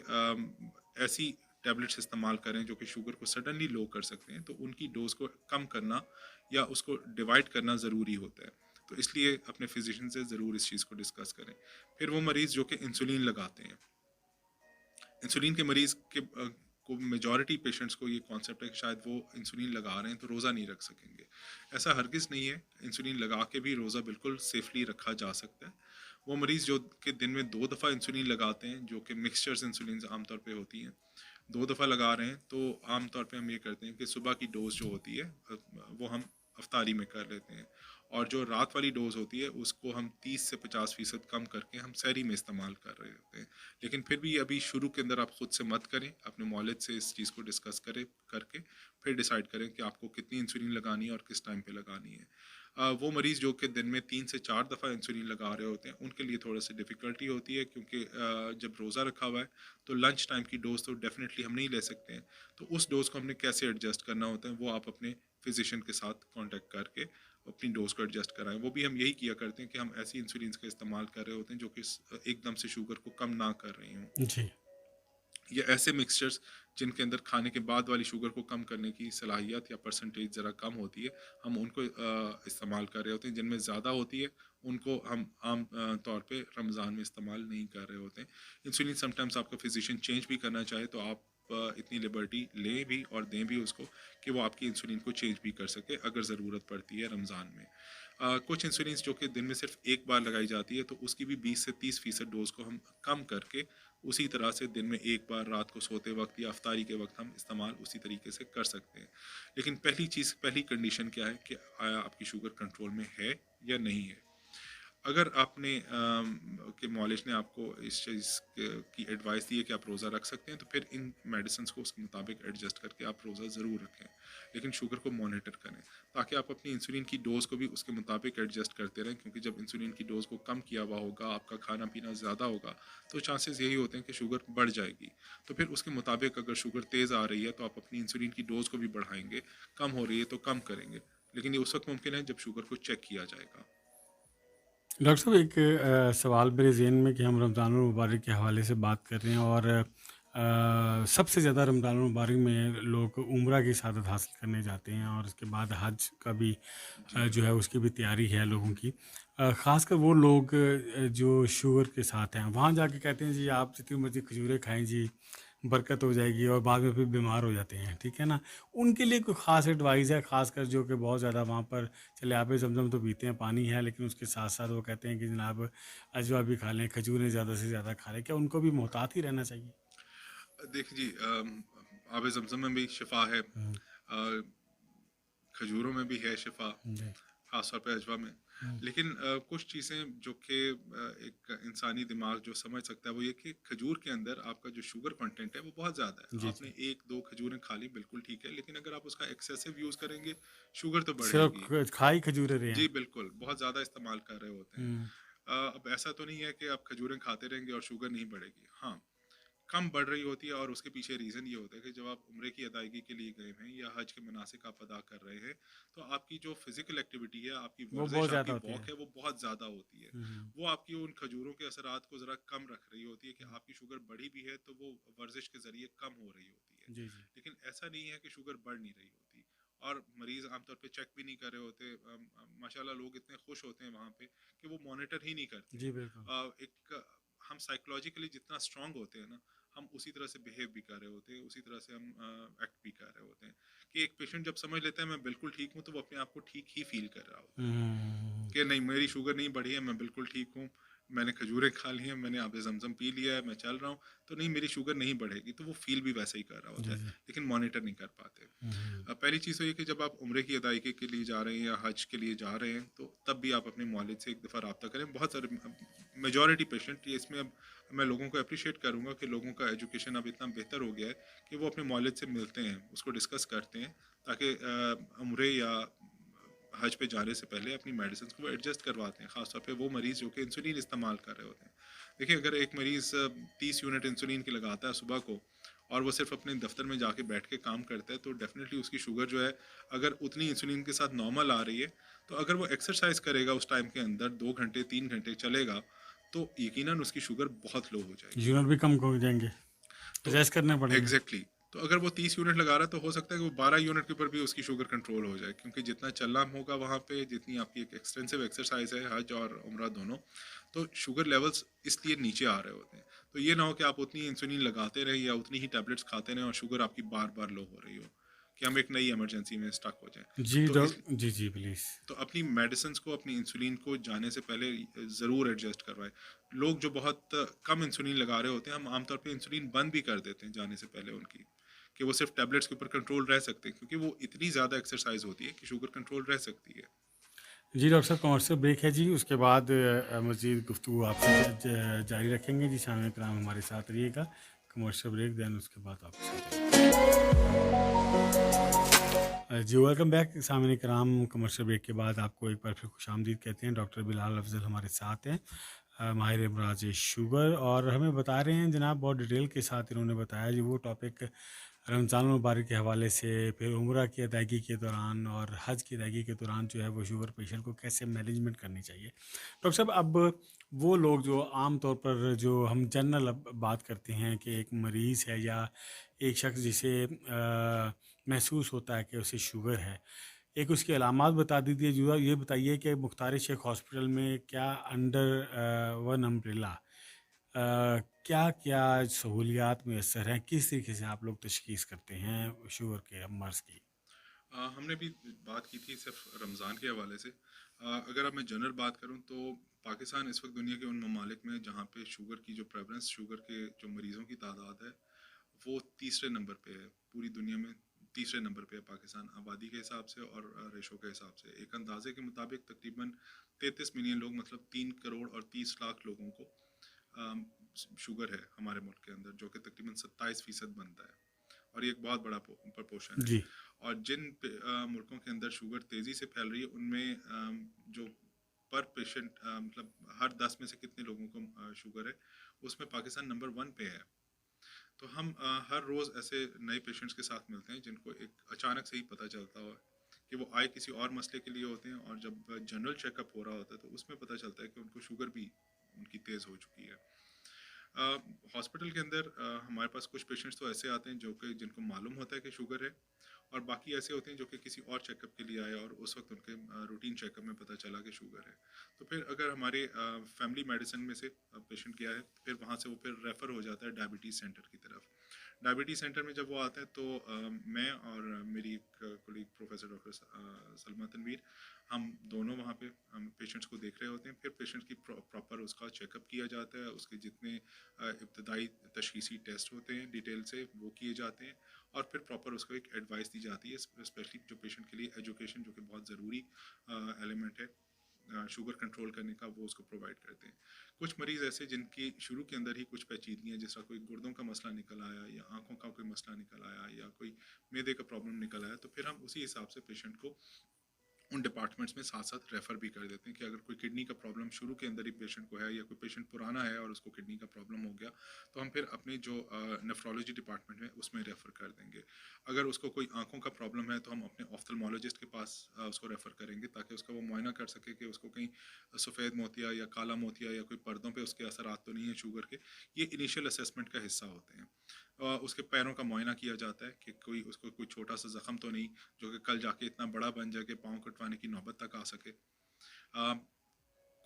ऐसी टैबलेट्स इस्तेमाल करें जो कि शुगर को सडनली लो कर सकते हैं, तो उनकी डोज़ को कम करना या उसको डिवाइड करना ज़रूरी होता है। तो इसलिए अपने फिजिशियन से ज़रूर इस चीज़ को डिस्कस करें। फिर वो मरीज़ जो कि इंसुलिन लगाते हैं, इंसुलिन के मरीज़ के को मेजॉरिटी पेशेंट्स को ये कॉन्सेप्ट है कि शायद वो इंसुलिन लगा रहे हैं तो रोज़ा नहीं रख सकेंगे। ऐसा हरगिज़ नहीं है, इंसुलिन लगा के भी रोज़ा बिल्कुल सेफ़ली रखा जा सकता है। वो मरीज़ जो कि दिन में 2 दफ़ा इंसुलिन लगाते हैं, जो कि मिक्सचर्स इंसुलिन आमतौर पे होती हैं, 2 दफ़ा लगा रहे हैं, तो आम तौर पे हम ये करते हैं कि सुबह की डोज़ जो होती है वो हम अफ्तारी में कर लेते हैं, और जो रात वाली डोज़ होती है उसको हम 30 से 50% कम करके हम सहरी में इस्तेमाल कर रहे होते हैं। लेकिन फिर भी अभी शुरू के अंदर आप खुद से मत करें, अपने मौलिद से इस चीज़ को डिस्कस करें करके फिर डिसाइड करें कि आपको कितनी इंसुलिन लगानी है और किस टाइम पे लगानी है। वो मरीज़ जो कि दिन में 3 से 4 दफ़ा इंसुलिन लगा रहे होते हैं, उनके लिए थोड़ा सी डिफ़िकल्टी होती है, क्योंकि जब रोज़ा रखा हुआ है तो लंच टाइम की डोज़ तो डेफ़िनेटली हम नहीं ले सकते हैं। तो उस डोज़ को हमने कैसे एडजस्ट करना होता है, वो आप अपने फिजिशियन के साथ कॉन्टैक्ट करके अपनी डोज़ को एडजस्ट कराएँ। वो भी हम यही किया करते हैं कि हम ऐसी इंसुलिन्स का इस्तेमाल कर रहे होते हैं जो कि एकदम से शुगर को कम ना कर रही हों। जी। या ऐसे मिक्सचर्स जिनके अंदर खाने के बाद वाली शुगर को कम करने की सलाहियत या परसेंटेज ज़रा कम होती है, हम उनको इस्तेमाल कर रहे होते हैं। जिनमें ज़्यादा होती है उनको हम आम तौर पे रमज़ान में इस्तेमाल नहीं कर रहे होते हैं। इंसुलिन समटाइम्स आपका फिजिशियन चेंज भी करना चाहे तो आप इतनी लिबर्टी लें भी और दें भी उसको कि वो आपकी इंसुलिन को चेंज भी कर सके अगर ज़रूरत पड़ती है रमज़ान में। कुछ इंसुलिन जो कि दिन में सिर्फ एक बार लगाई जाती है, तो उसकी भी 20 से 30% डोज़ को हम कम करके उसी तरह से दिन में एक बार रात को सोते वक्त या अफ्तारी के वक्त हम इस्तेमाल उसी तरीके से कर सकते हैं। लेकिन पहली चीज़, पहली कंडीशन क्या है कि आपकी शुगर कंट्रोल में है या नहीं है। अगर आपने के मॉलिज ने आपको इस चीज़ की एडवाइस दी है कि आप रोज़ा रख सकते हैं, तो फिर इन मेडिसिन को उसके मुताबिक एडजस्ट करके आप रोज़ा ज़रूर रखें। लेकिन शुगर को मॉनिटर करें ताकि आप अपनी इंसुलिन की डोज़ को भी उसके मुताबिक एडजस्ट करते रहें, क्योंकि जब इंसुलिन की डोज़ को कम किया हुआ होगा, आपका खाना पीना ज़्यादा होगा, तो चांसेस यही होते हैं कि शुगर बढ़ जाएगी। तो फिर उसके मुताबिक अगर शुगर तेज़ आ रही है तो आप अपनी इंसुलिन की डोज़ को भी बढ़ाएंगे, कम हो रही है तो कम करेंगे। लेकिन ये उस वक्त मुमकिन है जब शुगर को चेक किया जाएगा। डॉक्टर साहब, एक सवाल मेरे ज़हन में कि हम रमज़ानुल मुबारक के हवाले से बात कर रहे हैं, और सबसे ज़्यादा रमज़ानुल मुबारक में लोग उम्रा की सआदत हासिल करने जाते हैं, और उसके बाद हज का भी जी। जो है उसकी भी तैयारी है लोगों की। ख़ासकर वो लोग जो शुगर के साथ हैं, वहाँ जाके कहते हैं जी आप जितनी मर्ज़ी खजूरें खाएँ जी, बरकत हो जाएगी, और बाद में फिर बीमार हो जाते हैं, ठीक है ना? उनके लिए कोई ख़ास एडवाइस है, ख़ासकर जो कि बहुत ज़्यादा वहाँ पर चले आबे ज़मज़म तो पीते हैं, पानी है, लेकिन उसके साथ-साथ वो कहते हैं कि जनाब अजवा भी खा लें, खजूरें ज़्यादा से ज़्यादा खा लें, क्या उनको भी मोहतात ही रहना चाहिए? देखिए जी, आब ज़मज़म में भी शिफ़ा है, हुँ, खजूरों में भी है शिफ़ा, जी। ख़ास तौर पे अजवा में। हुँ, लेकिन कुछ चीज़ें जो कि एक इंसानी दिमाग जो समझ सकता है वो ये कि खजूर के अंदर आपका जो शुगर कंटेंट है वो बहुत ज़्यादा है। जी, आपने जी। 1-2 खजूरें खा ली बिल्कुल ठीक है, लेकिन अगर आप उसका एक्सेसिव यूज़ करेंगे, शुगर तो सिर्फ़ बढ़ेगी। खा ही खजूरें रहे जी, हैं। बिल्कुल, बहुत ज़्यादा इस्तेमाल कर रहे होते हैं। हुँ, अब ऐसा तो नहीं है कि आप खजूरें खाते रहेंगे और शुगर नहीं बढ़ेगी। हाँ, कम बढ़ रही होती है, और उसके पीछे रीज़न ये होता है कि जब आप उम्रे की अदायगी के लिए गए हैं या हज के मनासिक आप अदा कर रहे हैं, तो आपकी जो फ़िज़िकल एक्टिविटी है, आपकी वो बहुत वर्ज़िश, ज़्यादा आपकी होती वॉक है। है, वो बहुत ज़्यादा होती है। हुँ, हुँ। वो आपकी उन खजूरों के असरात को ज़रा कम रख रही होती है कि आपकी शुगर बढ़ी भी है, तो वो वर्ज़िश के ज़रिए कम हो रही होती है। जी, जी। लेकिन ऐसा नहीं है कि शुगर बढ़ नहीं रही होती, और मरीज़ आमतौर पे चेक भी नहीं कर रहे होते। माशाल्लाह लोग इतने खुश होते हैं वहाँ पे कि वो मॉनिटर ही नहीं करते हैं। जी, बिल्कुल। एक हम साइकोलॉजिकली जितना स्ट्रांग होते हैं ना, हम उसी तरह से बिहेव भी कर रहे होते हैं, उसी तरह से हम एक्ट भी कर रहे होते हैं। कि एक पेशेंट जब समझ लेता है मैं बिल्कुल ठीक हूँ, तो वो अपने आप को ठीक ही फील कर रहा होता हुँ, है हुँ, हुँ, हुँ। कि नहीं, मेरी शुगर नहीं बढ़ी है, मैं बिल्कुल ठीक हूँ, मैंने खजूरें खा ली हैं, मैंने आब ज़मज़म पी लिया है, मैं चल रहा हूँ, तो नहीं मेरी शुगर नहीं बढ़ेगी, तो वो फ़ील भी वैसे ही कर रहा होता जी, है, जी। लेकिन मॉनिटर नहीं कर पाते। हुँ, हुँ। पहली चीज़ तो ये कि जब आप उम्रे की अदायगी के लिए जा रहे हैं या हज के लिए जा रहे हैं, तो तब भी आप अपने मौलिद से एक दफ़ा रब्ता करें। बहुत सारे मेजॉरिटी पेशेंट, ये इसमें अब मैं लोगों को अप्रिशिएट करूँगा कि लोगों का एजुकेशन अब इतना बेहतर हो गया है कि वो अपने मौलिद से मिलते हैं, उसको डिस्कस करते हैं, ताकि उम्रे या हज पे जाने से पहले अपनी मेडिसिन को वो एडजस्ट करवाते हैं, ख़ासतौर पे वो मरीज़ जो कि इंसुलिन इस्तेमाल कर रहे होते हैं। देखिए, अगर एक मरीज़ 30 यूनिट इंसुलिन की लगाता है सुबह को, और वो सिर्फ अपने दफ्तर में जाके बैठ के काम करता है, तो डेफिनेटली उसकी शुगर जो है अगर उतनी इंसुलिन के साथ नॉर्मल आ रही है, तो अगर वो एक्सरसाइज करेगा उस टाइम के अंदर 2 घंटे 3 घंटे चलेगा, तो यकीनन उसकी शुगर बहुत लो हो जाएगी। यूनिट भी कम हो जाएंगे, तो रेस्ट करने पड़ेंगे। एग्जैक्टली तो अगर वो 30 यूनिट लगा रहा है, तो हो सकता है कि वो 12 यूनिट के ऊपर भी उसकी शुगर कंट्रोल हो जाए, क्योंकि जितना चलना होगा वहाँ पे, जितनी आपकी एक एक्सटेंसिव एक्सरसाइज है हज और उम्रा दोनों, तो शुगर लेवल्स इसलिए नीचे आ रहे होते हैं। तो ये ना हो कि आप उतनी इंसुलिन लगाते रहे या उतनी ही टैबलेट्स खाते रहें और शुगर आपकी बार बार लो हो रही हो, कि हम एक नई इमरजेंसी में स्टक हो जाएं। जी तो इस जी जी प्लीज़। तो अपनी मेडिसिन को, अपनी इंसुलिन को जाने से पहले ज़रूर एडजस्ट करवाएं। लोग जो बहुत कम इंसुलिन लगा रहे होते हैं, हम आमतौर पे इंसुलिन बंद भी कर देते हैं जाने से पहले उनकी, कि वो सिर्फ टैबलेट्स के ऊपर कंट्रोल रह सकते हैं, क्योंकि वो इतनी ज़्यादा एक्सरसाइज होती है कि शुगर कंट्रोल रह सकती है। जी डॉक्टर साहब, कमर्शियल ब्रेक है जी, उसके बाद मज़ीद गुफ्तगू आपसे जारी रखेंगे जी। सामने कराम हमारे साथ रहिएगा। कमर्शियल ब्रेक, दैन उसके बाद आपके साथ जी वेलकम बैक। सामने कराम, कमर्शियल ब्रेक के बाद आपको एक बार फिर खुशामदीद कहते हैं। डॉक्टर बिलाल अफजल हमारे साथ हैं, माहिर अमराज शुगर, और हमें बता रहे हैं जनाब, बहुत डिटेल के साथ इन्होंने बताया जी वो टॉपिक रमज़ान मुबारक के हवाले से, फिर उम्रा की अदायगी के दौरान और हज की अदायगी के दौरान जो है वो शुगर पेशेंट को कैसे मैनेजमेंट करनी चाहिए। डॉक्टर साहब, अब वो लोग जो आम तौर पर जो हम जनरल अब बात करते हैं कि एक मरीज़ है या एक शख्स जिसे महसूस होता है कि उसे शुगर है, एक उसकी अलामात बता दीजिए। जो ये बताइए कि मुख्तार शेख हॉस्पिटल में क्या अंडर वन अम्ब्रेला क्या क्या सहूलियात मैसर हैं, किस तरीके से आप लोग तशखीस करते हैं शुगर के मर्ज़ की? हमने भी बात की थी सिर्फ रमज़ान के हवाले से। अगर अब मैं जनरल बात करूं, तो पाकिस्तान इस वक्त दुनिया के उन ममालिक में जहां पे शुगर की जो प्रेवलेंस, शुगर के जो मरीज़ों की तादाद है, वो तीसरे नंबर पे है पूरी दुनिया में। तीसरे नंबर पे है पाकिस्तान, आबादी के हिसाब से और रेशो के हिसाब से। एक अंदाजे के मुताबिक तकरीबन 33 मिलियन लोग, मतलब 3 करोड़ और 30 लाख लोगों को शुगर है हमारे मुल्क के अंदर, जो कि तकरीबन 27% बनता है, और ये एक बहुत बड़ा प्रपोर्शन है। जी और जिन मुल्कों के अंदर शुगर तेज़ी से फैल रही है, उनमें जो पर पेशेंट, मतलब हर 10 में से कितने लोगों को शुगर है, उसमें पाकिस्तान नंबर 1 पे है। तो हम हर रोज़ ऐसे नए पेशेंट्स के साथ मिलते हैं जिनको एक अचानक से ही पता चलता हो कि वो आए किसी और मसले के लिए होते हैं, और जब जनरल चेकअप हो रहा होता है तो उसमें पता चलता है कि उनको शुगर भी उनकी तेज़ हो चुकी है। हॉस्पिटल के अंदर हमारे पास कुछ पेशेंट्स तो ऐसे आते हैं जो कि जिनको मालूम होता है कि शुगर है, और बाकी ऐसे होते हैं जो कि किसी और चेकअप के लिए आए और उस वक्त उनके रूटीन चेकअप में पता चला कि शुगर है। तो फिर अगर हमारे फैमिली मेडिसिन में से पेशेंट गया है, तो फिर वहाँ से वो फिर रेफ़र हो जाता है डायबिटीज़ सेंटर की तरफ। डायबिटीज़ सेंटर में जब वो आता है, तो मैं और मेरी एक colleague professor doctor Salma Tanveer, हम दोनों वहाँ पे हम पेशेंट्स को देख रहे होते हैं। फिर पेशेंट की प्रॉपर उसका चेकअप किया जाता है, उसके जितने इब्तदाई तशखीसी टेस्ट होते हैं डिटेल से वो किए जाते हैं, और फिर प्रॉपर उसको एक एडवाइस दी जाती है, स्पेशली जो पेशेंट के लिए एजुकेशन, जो कि बहुत ज़रूरी एलिमेंट है शुगर कंट्रोल करने का, वो उसको प्रोवाइड करते हैं। कुछ मरीज़ ऐसे जिनकी शुरू के अंदर ही कुछ पेचीदगियाँ, जिस तरह कोई गुर्दों का मसला निकल आया या आँखों का कोई मसला निकल आया या कोई मैदे का प्रॉब्लम निकल आया, तो फिर हम उसी हिसाब से पेशेंट को उन डिपार्टमेंट्स में साथ साथ रेफ़र भी कर देते हैं, कि अगर कोई किडनी का प्रॉब्लम शुरू के अंदर ही पेशेंट को है, या कोई पेशेंट पुराना है और उसको किडनी का प्रॉब्लम हो गया, तो हम फिर अपने जो नेफ्रोलॉजी डिपार्टमेंट है उसमें रेफ़र कर देंगे। अगर उसको कोई आँखों का प्रॉब्लम है, तो हम अपने ऑफ्थल्मोलॉजिस्ट के पास उसको रेफ़र करेंगे, ताकि उसका वो मुआयना कर सके कि उसको कहीं सफ़ेद मोतिया या काला मोतिया या कोई पर्दों पे उसके असरात तो नहीं है शुगर के। ये इनिशियल असेसमेंट का हिस्सा होते हैं। उसके पैरों का मुआयना किया जाता है कि कोई उसको कोई छोटा सा ज़ख़म तो नहीं, जो कि कल जाके इतना बड़ा बन जाए कि पाँव कटवाने की नौबत तक आ सके। अ,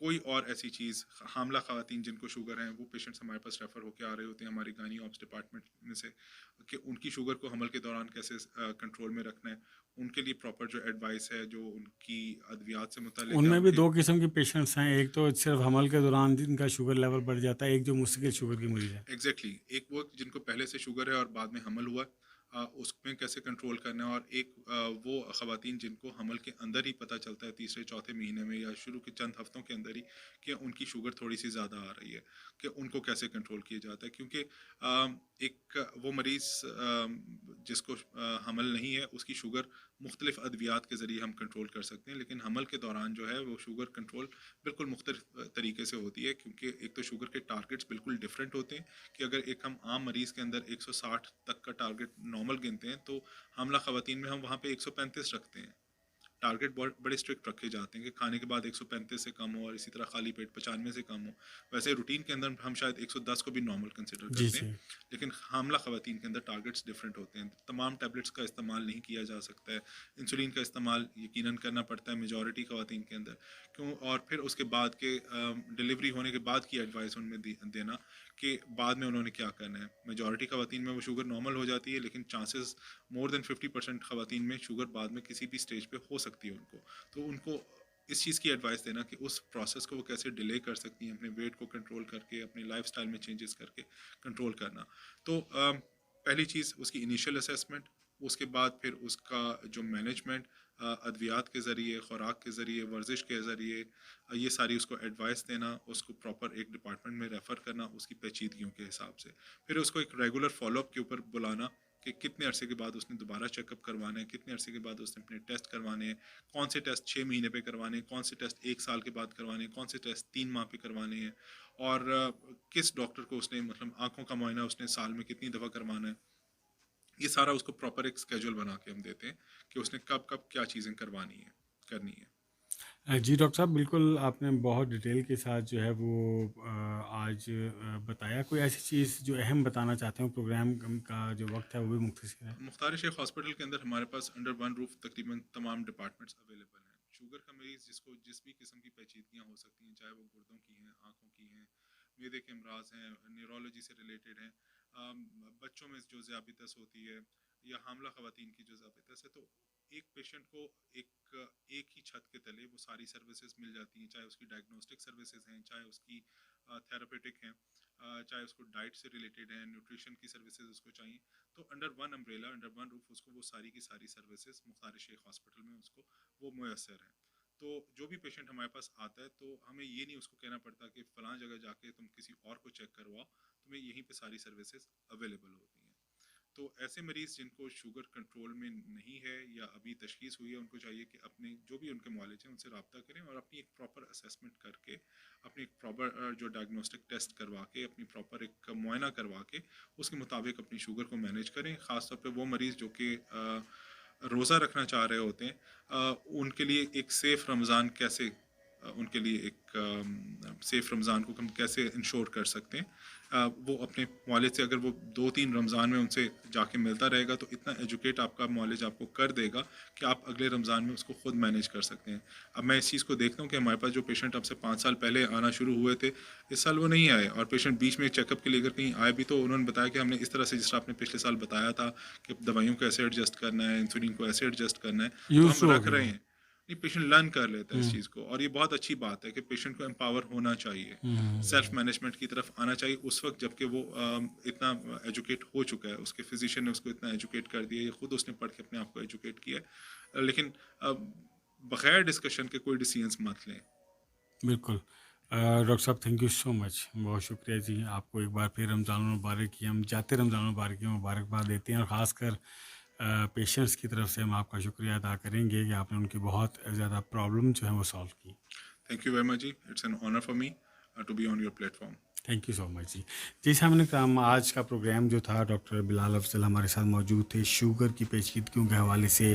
कोई और ऐसी चीज़, हामला ख़वातीन जिनको शुगर है, वो पेशेंट्स हमारे पास रेफ़र होके आ रहे होते हैं हमारी गायनी ऑप्स डिपार्टमेंट में से, कि उनकी शुगर को हमल के दौरान कैसे कंट्रोल में रखना है। उनके लिए प्रॉपर जो एडवाइस है, जो उनकी अद्वियात से मुताल्लिक़ है उनमें भी उनके। दो किस्म के पेशेंट्स हैं, एक तो सिर्फ हमल के दौरान जिनका शुगर लेवल बढ़ जाता है, एक जो मुस्तकिल शुगर की मरीज़ है। एग्जैक्टली एक वो जिनको पहले से शुगर है और बाद में हमल हुआ, उसमें कैसे कंट्रोल करना है, और एक वो ख़वातीन जिनको हमल के अंदर ही पता चलता है, तीसरे चौथे महीने में या शुरू के चंद हफ्तों के अंदर ही, कि उनकी शुगर थोड़ी सी ज़्यादा आ रही है, कि उनको कैसे कंट्रोल किया जाता है। क्योंकि एक वो मरीज़ जिसको हमल नहीं है, उसकी शुगर मुख्तलिफ अद्वियात के ज़रिए हम कंट्रोल कर सकते हैं, लेकिन हमल के दौरान जो है वो शुगर कंट्रोल बिल्कुल मुख्तलिफ तरीके से होती है, क्योंकि एक तो शुगर के टारगेट्स बिल्कुल डिफरेंट होते हैं कि अगर एक हम आम मरीज़ के अंदर 160 तक का टारगेट नॉर्मल गिनते हैं, तो हामला ख़वातीन में हम वहाँ पे 135 रखते हैं। टारगेट बहुत बड़े स्ट्रिक्ट रखे जाते हैं कि खाने के बाद 135 से कम हो और इसी तरह खाली पेट 95 से कम हो। वैसे रूटीन के अंदर हम शायद 110 को भी नॉर्मल कंसिडर जी करते हैं, जी। लेकिन हामला ख़वातीन के अंदर टारगेट्स डिफरेंट होते हैं। तमाम टैबलेट्स का इस्तेमाल नहीं किया जा सकता है, इंसुलिन का इस्तेमाल यकीनन करना पड़ता है मेजॉरिटी ख़वातीन के अंदर। क्यों? और फिर उसके बाद के डिलीवरी होने के बाद की एडवाइस उनमें देना कि बाद में उन्होंने क्या करना है। मेजॉरिटी ख़वातीन में वो शुगर नॉर्मल हो जाती है, लेकिन चांसेस मोर देन 50% ख़वातीन में शुगर बाद में किसी भी स्टेज पे हो सकती है उनको। तो उनको इस चीज़ की एडवाइस देना कि उस प्रोसेस को वो कैसे डिले कर सकती हैं, अपने वेट को कंट्रोल करके, अपनी लाइफस्टाइल में चेंजेस करके कंट्रोल करना। तो पहली चीज़ उसकी इनिशियल असेसमेंट, उसके बाद फिर उसका जो मैनेजमेंट अद्वियात के ज़रिए, खुराक के ज़रिए, वर्जिश के ज़रिए, ये सारी उसको एडवाइस देना, उसको प्रॉपर एक डिपार्टमेंट में रेफ़र करना उसकी पेचीदगियों के हिसाब से। फिर उसको एक रेगुलर फॉलोअप के ऊपर बुलाना कि कितने अरसे के बाद उसने दोबारा चेकअप करवाना है, कितने अरसे के बाद उसने अपने टेस्ट करवाने हैं, कौन से टेस्ट 6 महीने पे करवाने हैं, कौन से टेस्ट 1 साल के बाद करवाने हैं, कौन से टेस्ट 3 माह पे करवाने हैं, और किस डॉक्टर को उसने मतलब आँखों का मुआयना उसने साल में कितनी दफ़ा करवाना है। ये सारा उसको प्रॉपर एक स्केड्यूल बना के हम देते हैं कि उसने कब-कब क्या चीज़ें करवानी है, करनी है। जी डॉक्टर साहब, बिल्कुल आपने बहुत डिटेल के साथ जो है वो आज बताया। कोई ऐसी चीज़ जो अहम बताना चाहते हो, प्रोग्राम का जो वक्त है वो भी मुख्तसर है। मुख्तार शेख हॉस्पिटल के अंदर हमारे पास अंडर वन रूफ तकरीबन तमाम डिपार्टमेंट्स अवेलेबल हैं। शुगर का मरीज़ जिसको जिस भी किस्म की पेचीदगियाँ हो सकती हैं, चाहे वो गुर्दों की हैं, आँखों की हैं, मैदे के अमराज हैं, न्यूरोलॉजी से रिलेटेड हैं, बच्चों में जो ज़ियाबितस होती है, या हामला ख़वातीन की जो ज़ियाबितस है, तो एक पेशेंट को एक एक ही छत के तले वो सारी सर्विसेज मिल जाती हैं, चाहे उसकी डायग्नोस्टिक सर्विसेज हैं, चाहे उसकी थेरापेटिक हैं, चाहे उसको डाइट से रिलेटेड है, न्यूट्रिशन की सर्विसेज उसको चाहिए, तो under one umbrella, under one roof उसको वो सारी की सारी सर्विसेज मुख्तार शेख हॉस्पिटल में उसको वो मुयसर हैं। तो जो भी पेशेंट हमारे पास आता है, तो हमें ये नहीं उसको कहना पड़ता कि फ़लाँ जगह जाके तुम किसी और को चेक करवाओ, तुम्हें यहीं पे सारी सर्विसेज अवेलेबल होती हैं। तो ऐसे मरीज़ जिनको शुगर कंट्रोल में नहीं है या अभी तशख़ीस हुई है, उनको चाहिए कि अपने जो भी उनके मौलिज हैं उनसे रब्ता करें और अपनी एक प्रॉपर असेसमेंट करके, अपनी एक प्रॉपर जो डायग्नोस्टिक टेस्ट करवा के, अपनी प्रॉपर एक मुआयना करवा के, उसके मुताबिक अपनी शुगर को मैनेज करें। ख़ास तौर पे वो मरीज़ जो कि रोज़ा रखना चाह रहे होते हैं, उनके लिए एक सेफ़ रमज़ान कैसे उनके लिए एक सेफ़ रमज़ान को हम कैसे इंश्योर कर सकते हैं, वो अपने वालिद से अगर वो 2-3 रमज़ान में उनसे जाके मिलता रहेगा, तो इतना एजुकेट आपका मौलिज आपको कर देगा कि आप अगले रमज़ान में उसको ख़ुद मैनेज कर सकते हैं। अब मैं इस चीज़ को देखता हूँ कि हमारे पास जो पेशेंट अब से 5 साल पहले आना शुरू हुए थे, इस साल वो नहीं आए, और पेशेंट बीच में चेकअप के लिए अगर कहीं आए भी, तो उन्होंने बताया कि हमने इस तरह से, जिस तरह आपने पिछले साल बताया था कि दवाइयों को ऐसे एडजस्ट करना है, इंसुलिन को ऐसे एडजस्ट करना है, तो यूज़ हम हो रख गए रहे हो। हैं। नहीं, पेशेंट लर्न कर लेता है इस हम्म चीज़ को, और ये बहुत अच्छी बात है कि पेशेंट को एम्पावर होना चाहिए, सेल्फ हम्म। मैनेजमेंट की तरफ आना चाहिए उस वक्त जबकि वो इतना एजुकेट हो चुका है, उसके फिजिशियन ने उसको इतना एजुकेट कर दिया, या खुद उसने पढ़ के अपने आप को एजुकेट किया है, लेकिन बगैर डिस्कशन के कोई डिसीजंस मत लें। बिल्कुल। डॉक्टर साहब, थैंक यू सो मच, बहुत शुक्रिया जी। आपको एक बार फिर रमज़ान मुबारक की, हम जाते रमज़ान मुबारक की मुबारकबाद देते हैं, और ख़ासकर पेशेंट्स की तरफ से हम आपका शुक्रिया अदा करेंगे कि आपने उनकी बहुत ज़्यादा प्रॉब्लम जो है वो सॉल्व की। थैंक यू वेरी मच जी, it's an honour for me to be on your platform. Thank you so much जी। जी सामने काम आज का प्रोग्राम जो था, डॉक्टर बिलाल अफजल हमारे साथ मौजूद थे। शुगर की पेचीदगियों के हवाले से,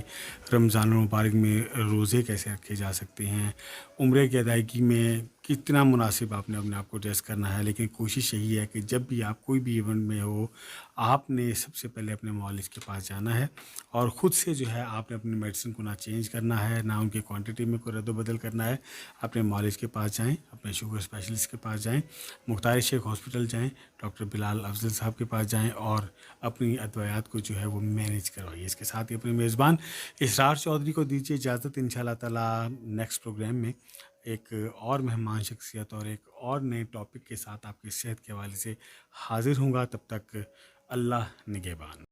रमज़ान मुबारक में रोज़े कैसे रखे जा सकते हैं, उम्रे की अदायगी में कितना मुनासिब आपने अपने आप को ड्रेस करना है, लेकिन कोशिश यही है कि जब भी आप कोई भी इवेंट में हो, आपने सबसे पहले अपने मौलिज के पास जाना है, और ख़ुद से जो है आपने अपनी मेडिसिन को ना चेंज करना है, ना उनकी क्वांटिटी में कोई रद्द-बदल करना है। अपने मौलिज के पास जाएँ, अपने शुगर स्पेशलिस्ट के पास जाएँ, मुख्तार शेख हॉस्पिटल जाएँ, डॉक्टर बिलाल अफजल साहब के पास जाएँ, और अपनी अद्वियात को जो है वो मैनेज करवाइए। इसके साथ ही अपने मेज़बान इसरार चौधरी को दीजिए इजाज़त। इंशाअल्लाह ताला नेक्स्ट प्रोग्राम में एक और मेहमान शख्सियत और एक और नए टॉपिक के साथ आपकी सेहत के हवाले से हाज़िर होऊंगा। तब तक अल्लाह निगहबान।